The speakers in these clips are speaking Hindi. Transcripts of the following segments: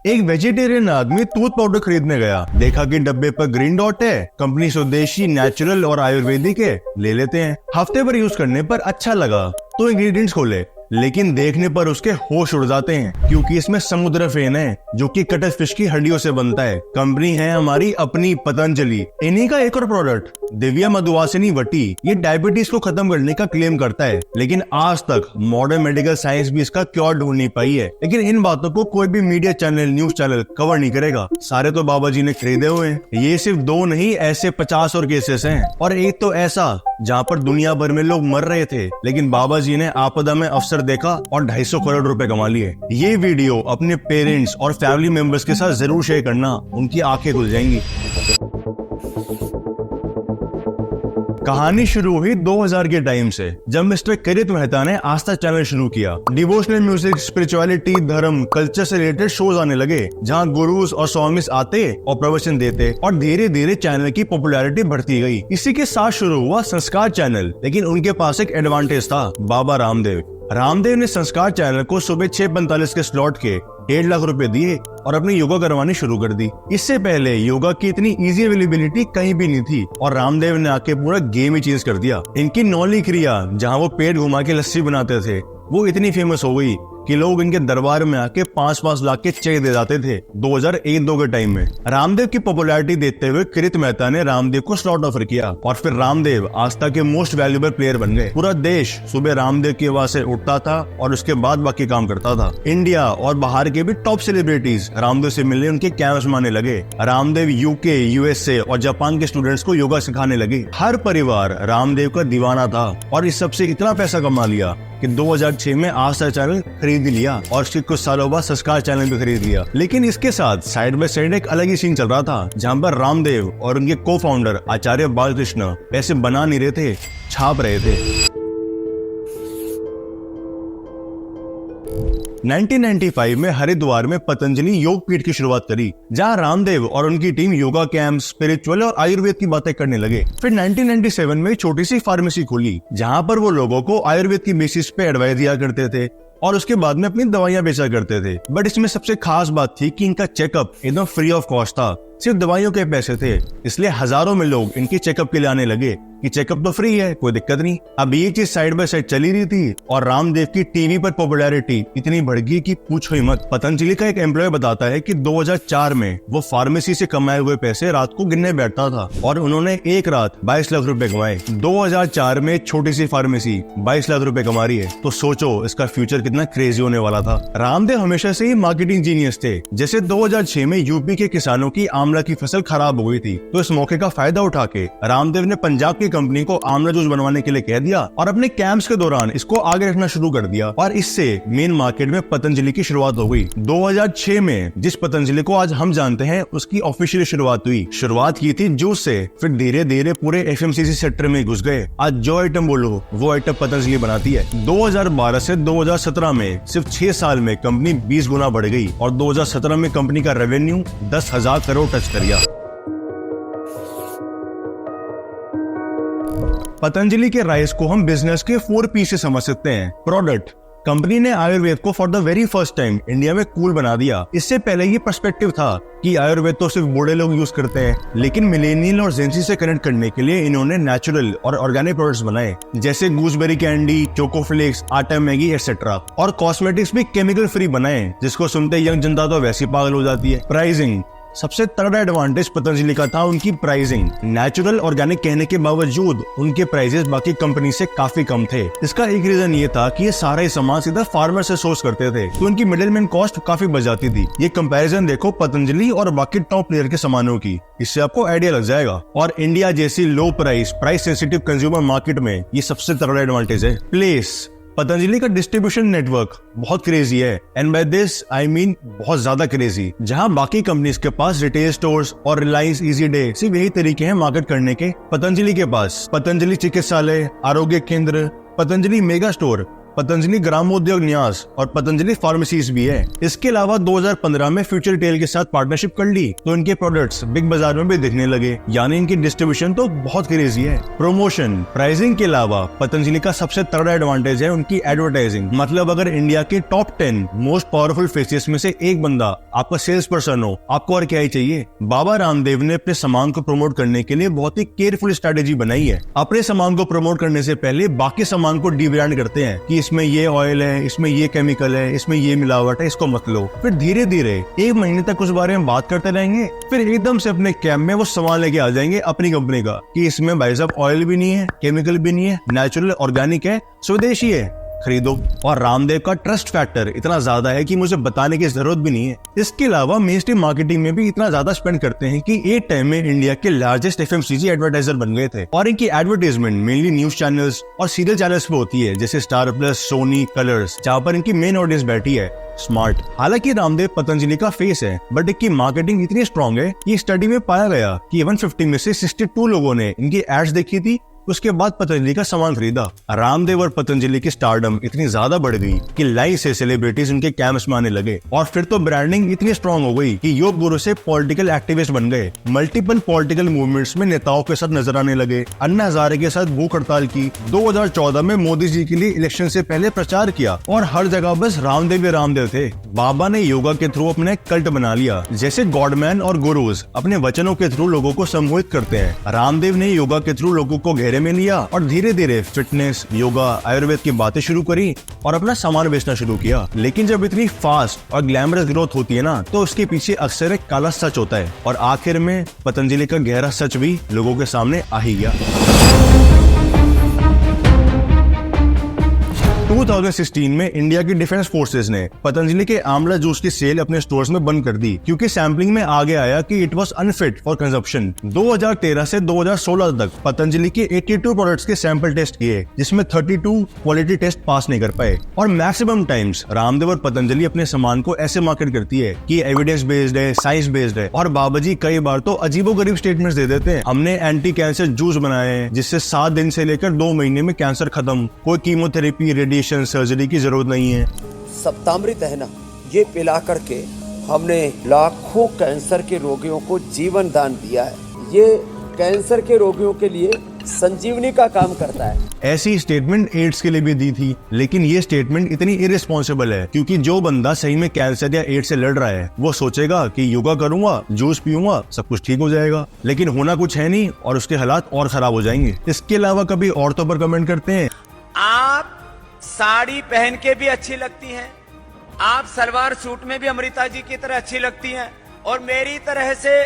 एक वेजिटेरियन आदमी टूथ पाउडर खरीदने गया, देखा कि डब्बे पर ग्रीन डॉट है, कंपनी स्वदेशी, नेचुरल और आयुर्वेदिक है, ले लेते हैं। हफ्ते भर यूज करने पर अच्छा लगा तो इंग्रेडिएंट्स खोले, लेकिन देखने पर उसके होश उड़ जाते हैं क्योंकि इसमें समुद्र फेन है जो कि कटल फिश की हड्डियों से बनता है। कंपनी है हमारी अपनी पतंजलि। इन्हीं का एक और प्रोडक्ट दिव्या मधुवासिनी वटी, ये डायबिटीज को खत्म करने का क्लेम करता है, लेकिन आज तक मॉडर्न मेडिकल साइंस भी इसका क्योर ढूंढ नहीं पाई है। लेकिन इन बातों को कोई भी media channel, news channel cover नहीं करेगा। सारे तो बाबा जी ने खरीदे हुए हैं। ये सिर्फ 2 नहीं, ऐसे 50 और केसेस हैं, और एक तो ऐसा जहाँ पर दुनिया भर में लोग मर रहे थे, लेकिन बाबा जी ने आपदा में अवसर देखा और 250 करोड़ रुपए कमा लिए। ये वीडियो अपने पेरेंट्स और फैमिली मेंबर्स के साथ जरूर शेयर करना, उनकी आंखें खुल जाएंगी। कहानी शुरू हुई 2000 के टाइम से, जब मिस्टर किरित मेहता ने आस्था चैनल शुरू किया। डिवोशनल म्यूजिक, स्पिरिचुअलिटी, धर्म, कल्चर से रिलेटेड शोज आने लगे, जहां गुरुज और स्वामीज आते और प्रवचन देते, और धीरे धीरे चैनल की पॉपुलैरिटी बढ़ती गई। इसी के साथ शुरू हुआ संस्कार चैनल, लेकिन उनके पास एक एडवांटेज था, बाबा रामदेव ने संस्कार चैनल को सुबह 6:45 के स्लॉट के 1.5 लाख रुपए दिए और अपनी योगा करवानी शुरू कर दी। इससे पहले योगा की इतनी इजी अवेलेबिलिटी कहीं भी नहीं थी, और रामदेव ने आके पूरा गेम ही चेंज कर दिया। इनकी नौली क्रिया, जहां वो पेट घुमा के लस्सी बनाते थे, वो इतनी फेमस हो गई कि लोग इनके दरबार में आके 5-5 लाख के चेक दे जाते थे 2001-2 के टाइम में। रामदेव की पॉपुलैरिटी देखते हुए किरित मेहता ने रामदेव को स्लॉट ऑफर किया, और फिर रामदेव आस्था के मोस्ट वैल्यूएबल प्लेयर बन गए। पूरा देश सुबह रामदेव की आवाज से उठता था और उसके बाद बाकी काम करता था। इंडिया और बाहर के भी टॉप सेलिब्रिटीज रामदेव से मिलने उनके कैंप्स में आने लगे। रामदेव यूके, यूएसए और जापान के स्टूडेंट्स को योगा सिखाने लगे। हर परिवार रामदेव का दीवाना था, और इस सबसे इतना पैसा कमा लिया कि 2006 में आस्था चैनल खरीद लिया, और उसके कुछ सालों बाद संस्कार चैनल भी खरीद लिया। लेकिन इसके साथ साइड बाय साइड एक अलग ही सीन चल रहा था, जहां पर रामदेव और उनके को फाउंडर आचार्य बालकृष्ण पैसे बना नहीं रहे थे, छाप रहे थे। 1995 में हरिद्वार में पतंजलि योग पीठ की शुरुआत करी, जहां रामदेव और उनकी टीम योगा कैंप, स्पिरिचुअल और आयुर्वेद की बातें करने लगे। फिर 1997 में छोटी सी फार्मेसी खुली, जहां पर वो लोगों को आयुर्वेद की बेसिस पे एडवाइस दिया करते थे, और उसके बाद में अपनी दवाइयां बेचा करते थे। बट इसमें सबसे खास बात थी कि इनका चेकअप एकदम फ्री ऑफ कॉस्ट था, सिर्फ दवाइयों के पैसे थे। इसलिए हजारों में लोग इनके चेकअप के लिए आने लगे कि चेकअप तो फ्री है, कोई दिक्कत नहीं। अब ये चीज साइड बाय साइड चली रही थी, और रामदेव की टीवी पर पॉपुलैरिटी इतनी बढ़ गई कि पूछो ही मत। पतंजलि का एक एम्प्लॉय बताता है कि 2004 में वो फार्मेसी से कमाए हुए पैसे रात को गिनने बैठता था, और उन्होंने एक रात 22 लाख रुपए कमाए। 2004 में छोटी सी फार्मेसी 22 लाख रुपए कमा रही है, तो सोचो इसका फ्यूचर कितना क्रेजी होने वाला था। रामदेव हमेशा से ही मार्केटिंग जीनियस थे। जैसे 2006 में यूपी के किसानों की आंवला की फसल खराब हो गई थी, तो इस मौके का फायदा उठा के रामदेव ने पंजाब की कंपनी को आंवला जूस बनवाने के लिए कह दिया, और अपने कैंप्स के दौरान इसको आगे रखना शुरू कर दिया, और इससे मेन मार्केट में पतंजलि की शुरुआत हो गई। 2006 में जिस पतंजलि को आज हम जानते हैं, उसकी ऑफिशियल शुरुआत हुई। शुरुआत की थी जूस से, फिर धीरे धीरे पूरे एफएमसीजी सेक्टर में घुस गए। आज जो आइटम बोलो वो आइटम पतंजलि बनाती है। 2012 से 2017 में सिर्फ 6 साल में कंपनी 20 गुना बढ़ गई, और 2017 में कंपनी का रेवेन्यू 10,000 करोड़ टच कर गया। पतंजलि के राइस को हम बिजनेस के 4 P से समझ सकते हैं। प्रोडक्ट, कंपनी ने आयुर्वेद को for the very first time India में कूल बना दिया। इससे पहले ये पर्सपेक्टिव था कि आयुर्वेद तो सिर्फ बूढ़े लोग यूज करते हैं, लेकिन मिलेनियल और जेंसी से कनेक्ट करने के लिए इन्होंने नेचुरल और ऑर्गेनिक प्रोडक्ट्स बनाए, जैसे गूसबेरी कैंडी, चोको फ्लेक्स, आटा मैगी एक्सेट्रा। और कॉस्मेटिक्स भी केमिकल फ्री बनाए, जिसको सुनते यंग जनता तो वैसी पागल हो जाती है। प्राइसिंग, सबसे तगड़ा एडवांटेज पतंजलि का था उनकी प्राइसिंग। नेचुरल ऑर्गेनिक कहने के बावजूद उनके प्राइसेस बाकी कंपनी से काफी कम थे। इसका एक रीजन ये था कि ये सारा ही सामान सीधा फार्मर से सोर्स करते थे, तो उनकी मिडिलमैन कॉस्ट काफी बच जाती थी। ये कंपैरिजन देखो पतंजलि और बाकी टॉप प्लेयर के सामानों की, इससे आपको आइडिया लग जाएगा। और इंडिया जैसी low price sensitive consumer market में ये सबसे तगड़ा एडवांटेज है। प्लेस, पतंजलि का डिस्ट्रीब्यूशन नेटवर्क बहुत क्रेजी है, and by this I mean बहुत ज्यादा क्रेजी। जहां बाकी कंपनीज के पास रिटेल स्टोर्स और रिलायंस इजी डे सिर्फ यही तरीके हैं मार्केट करने के, पतंजलि के पास पतंजलि चिकित्सालय, आरोग्य केंद्र, पतंजलि मेगा स्टोर, पतंजलि ग्रामोद्योग न्यास और पतंजलि फार्मेसीज भी है। इसके अलावा 2015 में फ्यूचर टेल के साथ पार्टनरशिप कर ली तो इनके प्रोडक्ट्स बिग बाजार में भी दिखने लगे, यानी इनकी डिस्ट्रीब्यूशन तो बहुत क्रेजी है। प्रमोशन, प्राइसिंग के अलावा पतंजलि का सबसे तगड़ा एडवांटेज है उनकी एडवर्टाइजिंग। मतलब अगर इंडिया के टॉप 10 मोस्ट पावरफुल फेसेस में से एक बंदा आपका सेल्स पर्सन हो, आपको और क्या ही चाहिए। बाबा रामदेव ने अपने सामान को प्रमोट करने के लिए बहुत ही केयरफुल स्ट्रेटेजी बनाई है। अपने सामान को प्रमोट करने से पहले बाकी सामान को डीब्रांड करते हैं कि इसमें ये ऑयल है, इसमें ये केमिकल है, इसमें ये मिलावट है, इसको मत लो। फिर धीरे धीरे एक महीने तक उस बारे में बात करते रहेंगे, फिर एकदम से अपने कैंप में वो सामान लेके आ जाएंगे अपनी कंपनी का कि इसमें भाई साहब ऑयल भी नहीं है, केमिकल भी नहीं है, नेचुरल ऑर्गेनिक है, स्वदेशी है, खरीदो। और रामदेव का ट्रस्ट फैक्टर इतना ज्यादा है कि मुझे बताने की जरूरत भी नहीं है। इसके अलावा मेन स्ट्रीम मार्केटिंग में भी इतना ज्यादा स्पेंड करते हैं कि एक टाइम में इंडिया के लार्जेस्ट एफएमसीजी एडवर्टाइजर बन गए थे। और इनकी एडवर्टाइजमेंट मेनली न्यूज चैनल्स और सीरियल चैनल्स पे होती है, जैसे स्टार प्लस, सोनी, कलर्स, जहाँ पर इनकी मेन ऑडियंस बैठी है, स्मार्ट। हालांकि रामदेव पतंजलि का फेस है, बट इनकी मार्केटिंग इतनी स्ट्रॉन्ग है कि स्टडी में पाया गया कि 150 में से 62 लोगों ने इनकी एड्स देखी थी, उसके बाद पतंजलि का सामान खरीदा। रामदेव और पतंजलि की स्टारडम इतनी ज्यादा बढ़ गई कि लाइव से सेलिब्रिटीज उनके कैंप्स में आने लगे। और फिर तो ब्रांडिंग इतनी स्ट्रांग हो गई कि योग गुरु से पॉलिटिकल एक्टिविस्ट बन गए। मल्टीपल पॉलिटिकल मूवमेंट्स में नेताओं के साथ नजर आने लगे। अन्ना हजारे के साथ भूख हड़ताल की। 2014 में मोदी जी के लिए इलेक्शन से पहले प्रचार किया और हर जगह बस रामदेव ही रामदेव थे। बाबा ने योगा के थ्रू अपने कल्ट बना लिया। जैसे गॉडमैन और गुरुज अपने वचनों के थ्रू लोगों को सम्मोहित करते हैं, रामदेव ने योगा के थ्रू लोगों को घेरे में लिया और धीरे धीरे फिटनेस, योगा, आयुर्वेद की बातें शुरू करी और अपना सामान बेचना शुरू किया। लेकिन जब इतनी फास्ट और ग्लैमरस ग्रोथ होती है ना, तो उसके पीछे अक्सर एक काला सच होता है। और आखिर में पतंजलि का गहरा सच भी लोगों के सामने आ ही गया। 2016 में इंडिया की डिफेंस फोर्सेस ने पतंजलि के आंवला जूस की सेल अपने स्टोर्स में बंद कर दी, क्योंकि सैंपलिंग में आगे आया कि it was unfit for consumption. 2013 से 2016 तक पतंजलि के 82 प्रोडक्ट्स के सैंपल टेस्ट किए, जिसमें 32 क्वालिटी टेस्ट पास नहीं कर पाए। और मैक्सिमम टाइम्स रामदेव और पतंजलि अपने सामान को ऐसे मार्केट करती है कि एविडेंस बेस्ड है, साइंस बेस्ड है। और बाबा जी कई बार तो अजीबोगरीब स्टेटमेंट्स दे देते हैं, हमने एंटी कैंसर जूस बनाए हैं जिससे 7 दिन से लेकर 2 महीने में कैंसर खत्म, कोई कीमोथेरेपी, रेडिएशन, सर्जरी की जरूरत नहीं है। सप्तामृत है ना, ये पिला करके हमने लाखों कैंसर के रोगियों को जीवन दान दिया है। ये कैंसर के रोगियों के लिए संजीवनी का काम करता है। ऐसी स्टेटमेंट एड्स के लिए भी दी थी, लेकिन ये स्टेटमेंट इतनी इरेस्पॉन्सिबल है क्योंकि जो बंदा सही में कैंसर या एड्स से लड़ रहा है वो सोचेगा कि योगा करूंगा, जूस पीऊंगा, सब कुछ ठीक हो जाएगा। लेकिन होना कुछ है नहीं और उसके हालात और खराब हो जाएंगे। इसके अलावा कभी औरतों पर कमेंट करते हैं, आप साड़ी पहन के भी अच्छी लगती हैं, आप सलवार सूट में भी अमृता जी की तरह अच्छी लगती हैं, और मेरी तरह से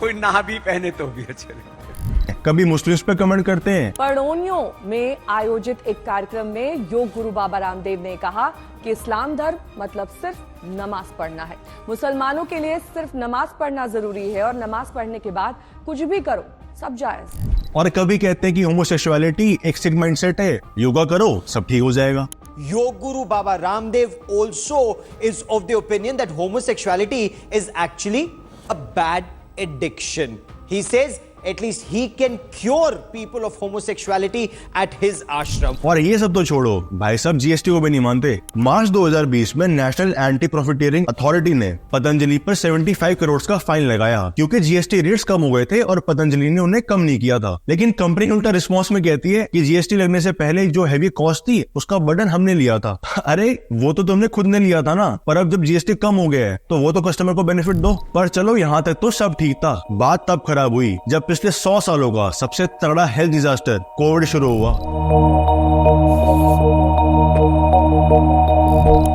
कोई ना भी पहने तो भी अच्छे लगते हैं। कभी मुस्लिम्स पे कमेंट करते हैं। पड़ोनियों में आयोजित एक कार्यक्रम में योग गुरु बाबा रामदेव ने कहा कि इस्लाम धर्म मतलब सिर्फ नमाज पढ़ना है। मुसलमानों के लिए सिर्फ नमाज पढ़ना जरूरी है और नमाज पढ़ने के बाद कुछ भी करो, सब जायज है। और कभी कहते हैं कि होमोसेक्सुअलिटी एक सिक माइंडसेट है, योगा करो सब ठीक हो जाएगा। Yog Guru Baba Ramdev also is of the opinion that homosexuality is actually a bad addiction. He says at least he can cure people of homosexuality at his ashram. और ये सब तो छोड़ो, भाई साहब जीएसटी को भी नहीं मानते। मार्च 2020 में नेशनल एंटी प्रॉफिटियरिंग अथॉरिटी ने पतंजलि पर 75 करोड़ का फाइन लगाया, क्योंकि जीएसटी रेट्स कम हो गए थे और पतंजलि ने उन्हें कम नहीं किया था। लेकिन कंपनी उल्टा रिस्पॉन्स में कहती है कि जीएसटी लगने से पहले जो हैवी कॉस्ट थी उसका बर्डन हमने लिया था। अरे वो तो तुमने खुद ने लिया था ना, पर अब जब जीएसटी कम हो गया है तो वो तो कस्टमर को बेनिफिट दो। पर चलो यहाँ तक तो सब ठीक था, बात तब खराब हुई जब पिछले 100 सालों का सबसे तगड़ा हेल्थ डिजास्टर कोविड शुरू हुआ।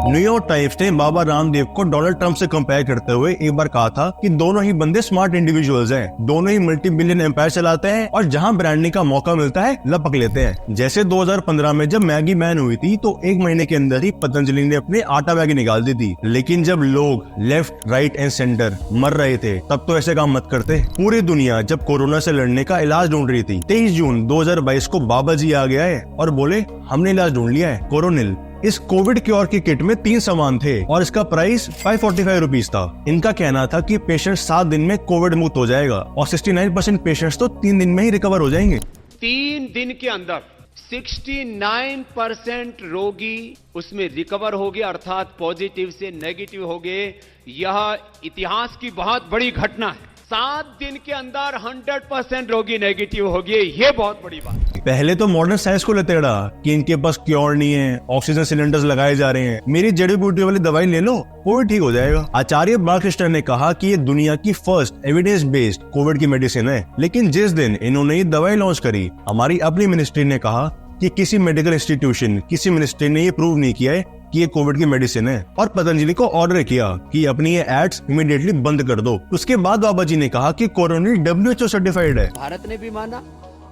न्यूयॉर्क टाइम्स ने बाबा रामदेव को डोनाल्ड ट्रंप से कंपेयर करते हुए एक बार कहा था कि दोनों ही बंदे स्मार्ट इंडिविजुअल्स हैं, दोनों ही मल्टी बिलियन एम्पायर चलाते हैं और जहां ब्रांडिंग का मौका मिलता है लपक लेते हैं। जैसे 2015 में जब मैगी बैन हुई थी तो 1 महीने के अंदर ही पतंजलि ने अपने आटा मैगी निकाल दी थी। लेकिन जब लोग लेफ्ट, राइट एंड सेंटर मर रहे थे तब तो ऐसे काम मत करते। पूरी दुनिया जब कोरोना से लड़ने का इलाज ढूंढ रही थी, 23 जून 2022 को बाबा जी आ गया है और बोले हमने इलाज ढूंढ लिया है, कोरोनिल। इस कोविड क्योर की किट में 3 सामान थे और इसका प्राइस 545 रुपीज था। इनका कहना था कि पेशेंट 7 दिन में कोविड मुक्त हो जाएगा और 69% पेशेंट्स तो 3 दिन में ही रिकवर हो जाएंगे। 3 दिन के अंदर 69% रोगी उसमें रिकवर हो गए, अर्थात पॉजिटिव से नेगेटिव हो गए। यह इतिहास की बहुत बड़ी घटना है। 7 दिन के अंदर 100% रोगी नेगेटिव हो गए, ये बहुत बड़ी बात है। पहले तो मॉडर्न साइंस को लतेड़ा कि इनके पास क्योर नहीं है, ऑक्सीजन सिलेंडर्स लगाए जा रहे हैं, मेरी जड़ी बूटी वाली दवाई ले लो, वो भी ठीक हो जाएगा। आचार्य बालकृष्ण ने कहा कि ये दुनिया की फर्स्ट एविडेंस बेस्ड कोविड की मेडिसिन है, लेकिन जिस दिन इन्होंने ये दवाई लॉन्च करी, हमारी अपनी मिनिस्ट्री ने कहा कि किसी मेडिकल इंस्टीट्यूशन, किसी मिनिस्ट्री ने ये प्रूव नहीं किया है कि ये कोविड की मेडिसिन है, और पतंजलि को ऑर्डर किया कि अपनी ये एड्स इमीडिएटली बंद कर दो। उसके बाद बाबा जी ने कहा कि कोरोनिल WHO सर्टिफाइड है, भारत ने भी माना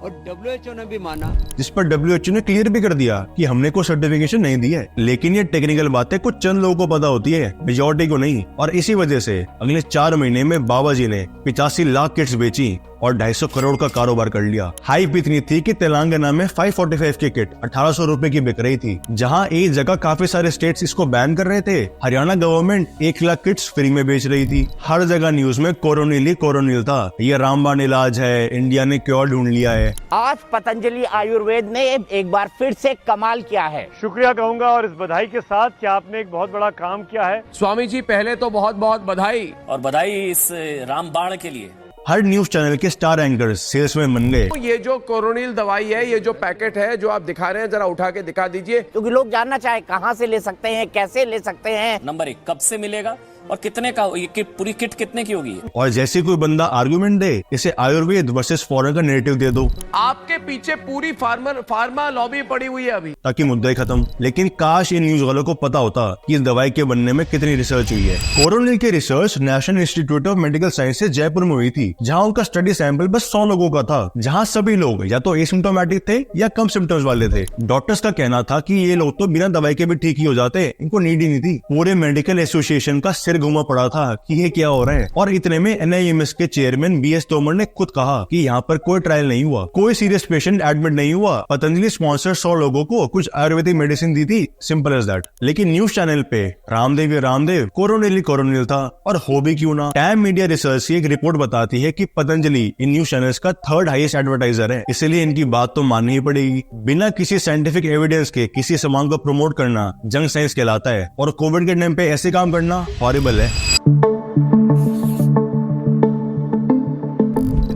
और WHO ने भी माना, जिस पर WHO ने क्लियर भी कर दिया कि हमने कोई सर्टिफिकेशन नहीं दी है। लेकिन ये टेक्निकल बातें कुछ चंद लोगों को पता होती है, मेजॉरिटी को नहीं, और इसी वजह से अगले 4 महीने में बाबा जी ने 85 लाख किट्स बेची और 250 करोड़ का कारोबार कर लिया। हाइप इतनी थी कि तेलंगाना में 545 की किट 1800 रुपए की बिक रही थी, जहां एक जगह काफी सारे स्टेट्स इसको बैन कर रहे थे। Haryana government 1 lakh kits free में बेच रही थी। हर जगह न्यूज में कोरोनिल था, ये रामबाण इलाज है, इंडिया ने क्योर ढूंढ लिया है। आज पतंजलि आयुर्वेद ने एक बार फिर से कमाल किया है। शुक्रिया कहूंगा और इस बधाई के साथ कि आपने एक बहुत बड़ा काम किया है। स्वामी जी पहले तो बहुत बहुत बधाई, और बधाई इस रामबाण के लिए। हर न्यूज चैनल के स्टार एंकर्स सेल्समैन बन गए। ये जो कोरोनिल दवाई है, ये जो पैकेट है जो आप दिखा रहे हैं, जरा उठा के दिखा दीजिए, क्योंकि लोग जानना चाहे कहां से ले सकते हैं, कैसे ले सकते हैं। नंबर 1, कब से मिलेगा और कितने का, ये पूरी किट कितने की होगी? और जैसे कोई बंदा आर्गुमेंट दे, इसे आयुर्वेद वर्सेस फॉरेन का नैरेटिव दे दो। आपके पीछे पूरी फार्मा लॉबी पड़ी हुई है अभी, ताकि मुद्दा ही खत्म। लेकिन काश इन न्यूज वालों को पता होता कि इस दवाई के बनने में कितनी रिसर्च हुई है। कोरोनिल की research national institute of medical sciences Jaipur में हुई थी, जहां उनका स्टडी सैंपल बस 100 लोगों का था, जहां सभी लोग या तो एसिम्प्टोमेटिक थे या कम सिम्टम्स वाले थे। डॉक्टर्स का कहना था कि ये लोग तो बिना दवाई के भी ठीक ही हो जाते, इनको नीड ही नहीं थी। पूरे मेडिकल एसोसिएशन का सिर घुमा पड़ा था कि ये क्या हो रहा है। और इतने में NIMS के चेयरमैन BS तोमर ने खुद कहा कि यहाँ पर कोई ट्रायल नहीं हुआ, कोई सीरियस पेशेंट एडमिट नहीं हुआ, पतंजलि स्पॉन्सर 100 लोगों को कुछ आयुर्वेदिक मेडिसिन दी थी, सिंपल एज दैट। लेकिन न्यूज चैनल पे रामदेव कोरोनिल था, और हो भी क्यों ना। टाइम मीडिया रिसर्च की एक रिपोर्ट बताती है कि पतंजलि इन न्यूज चैनल्स का 3rd हाईएस्ट एडवर्टाइजर है, इसलिए इनकी बात तो माननी ही पड़ेगी। बिना किसी साइंटिफिक एविडेंस के किसी सामान को प्रमोट करना जंक साइंस कहलाता है, और कोविड के टाइम पे ऐसे काम करना हॉरिबल है।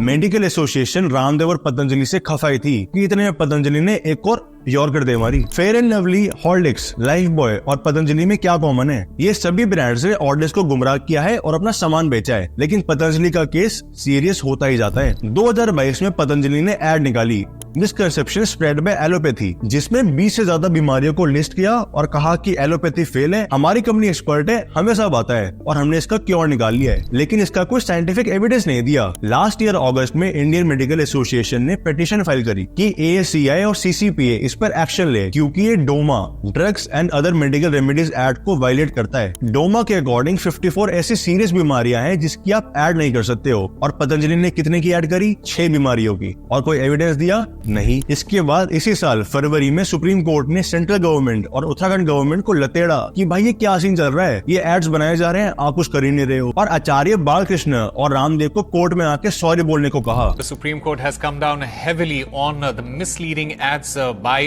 मेडिकल एसोसिएशन रामदेव और पतंजलि से खफाई थी कि इतने में पतंजलि ने एक और यॉर्कर दे मारी। Fair and lovely, Horlicks, life boy और पतंजलि में क्या कॉमन है? ये सभी ब्रांड्स ने ऑडियंस को गुमराह किया है और अपना सामान बेचा है। लेकिन पतंजलि का केस सीरियस होता ही जाता है। 2022 में पतंजलि ने एड निकाली, मिसकंसेप्शन स्प्रेड बाय एलोपैथी, जिसमें 20 से ज्यादा बीमारियों को लिस्ट किया और कहा कि एलोपैथी फेल है, हमारी कंपनी एक्सपर्ट है, हमें सब आता है और हमने इसका क्योर निकाल लिया है। लेकिन इसका कोई साइंटिफिक एविडेंस नहीं दिया। लास्ट ईयर अगस्त में इंडियन मेडिकल एसोसिएशन ने पिटीशन फाइल करी कि ASCI और CCPA इस पर एक्शन ले, क्योंकि ये Doma, drugs and other medical remedies act को वायलेट करता है। डोमा के अकॉर्डिंग 54 ऐसी सीरियस बीमारियां हैं जिसकी आप ऐड नहीं कर सकते हो, और पतंजलि ने कितने की ऐड करी? 6 बीमारियों की, और कोई एविडेंस दिया नहीं। इसके बाद इसी साल फरवरी में सुप्रीम कोर्ट ने सेंट्रल गवर्नमेंट और उत्तराखंड गवर्नमेंट को लतेड़ा कि भाई ये क्या सीन चल रहा है, ये एड्स बनाए जा रहे हैं, आप कुछ कर ही नहीं रहे हो। और आचार्य बालकृष्ण और रामदेव को कोर्ट में आके सॉरी बोलने को कहा। The Supreme Court has come down heavily on the misleading ads by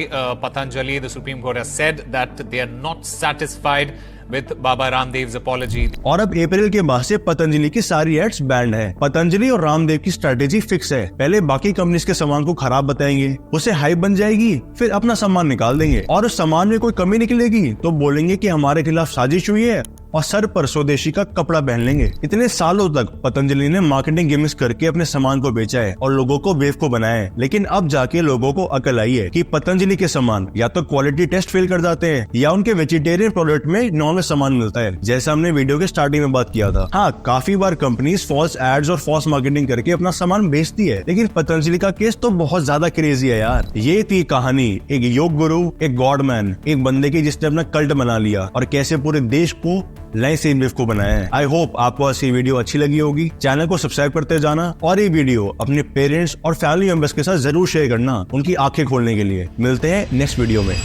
Patanjali. The Supreme Court has said that they are not satisfied with Baba Ramdev's apology. और अब अप्रैल के बाद से पतंजलि की सारी एड्स बैंड है। पतंजलि और रामदेव की स्ट्रेटेजी फिक्स है, पहले बाकी कंपनीज के सामान को खराब बताएंगे, उसे हाइप बन जाएगी, फिर अपना सामान निकाल देंगे, और उस सामान में कोई कमी निकलेगी तो बोलेंगे कि हमारे खिलाफ साजिश हुई है, और सर पर स्वदेशी का कपड़ा पहन लेंगे। इतने सालों तक पतंजलि ने मार्केटिंग गिमिक्स करके अपने सामान को बेचा है और लोगों को बेवकूफ बनाया है। लेकिन अब जाके लोगों को अकल आई है कि पतंजलि के सामान या तो क्वालिटी टेस्ट फेल कर जाते हैं या उनके वेजिटेरियन प्रोडक्ट में नॉनवेज सामान मिलता है, जैसा हमने वीडियो के स्टार्टिंग में बात किया था। हाँ, काफी बार कंपनीज फॉल्स एड्स और फॉल्स मार्केटिंग करके अपना सामान बेचती है, लेकिन पतंजलि का केस तो बहुत ज्यादा क्रेजी है यार। ये थी कहानी एक योग गुरु, एक गॉडमैन, एक बंदे की जिसने अपना कल्ट बना लिया और कैसे पूरे देश को लाइन से को बनाया है। आई होप आपको आज ये वीडियो अच्छी लगी होगी। चैनल को सब्सक्राइब करते जाना और ये वीडियो अपने पेरेंट्स और फैमिली मेंबर्स के साथ जरूर शेयर करना, उनकी आंखें खोलने के लिए। मिलते हैं नेक्स्ट वीडियो में।